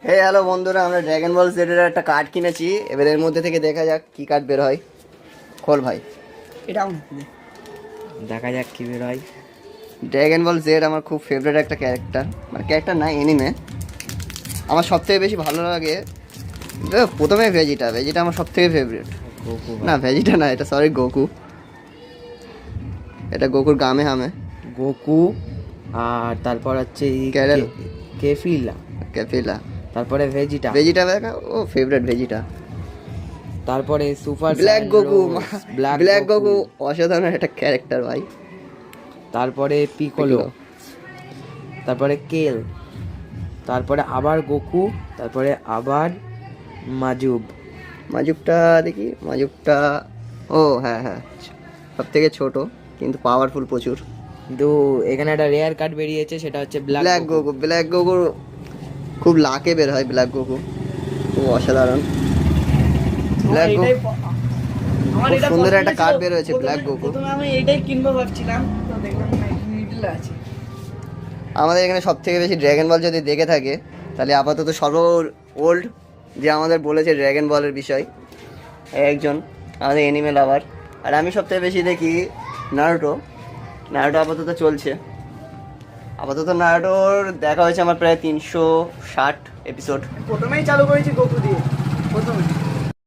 Hello বন্ধুরা, আমরা dragon বল জেডের একটা কার্ড কিনেছি। এবার এর মধ্যে থেকে দেখা যাক কি কার্ড বের হয়। খোল ভাই, এটাও দেখা যাক কি বের হয়। ড্রাগন বল জেড আমার খুব ফেভারিট একটা ক্যারেক্টার, মানে ক্যারেক্টার না, এনিমে। আমার সবথেকে বেশি ভালো লাগে প্রথমে ভেজিটা আমার সবথেকে ফেভারিট। না ভেজিটা না, এটা সরি গোকু। এটা গোকুর গামে হামে গোকু। আর তারপর হচ্ছে ক্যাফিলা। তারপরে ভেজিটা ও ফেভারিট ভেজিটা। তারপরে super black Goku. Black Goku অসাধারণ একটা ক্যারেক্টার ভাই। তারপরে পিকোলো, তারপরে কেল, তারপরে আবার গোকু, তারপরে আবার মাজুবটা দেখি। ও হ্যাঁ, সব থেকে ছোট কিন্তু পাওয়ারফুল প্রচুর। কিন্তু এখানে একটা রেয়ার কার্ড বেরিয়েছে, সেটা হচ্ছে ব্ল্যাক গোকু। খুব লাকে বের হয় ব্ল্যাক গোকু, খুব অসাধারণ। ব্ল্যাক গোকু খুব সুন্দর একটা কার্ড বের হয়েছে ব্ল্যাক গোকু। আমি এইটাই কিনবো ভাবছিলাম, তো দেখলাম মিডলে আছে। আমাদের এখানে সব থেকে বেশি ড্রাগন বল যদি দেখে থাকে, তাহলে আপাতত ওল্ড যে আমাদের বলেছে ড্রাগন বলের বিষয় একজন আমাদের এনিমে লাভার। আর আমি সবথেকে বেশি দেখি নারুটো আপাতত চলছে। নারুটোর দেখা হয়েছে আমার প্রায় 360 এপিসোড। প্রথমেই চালু করেছি গোকু দিয়ে, প্রথমে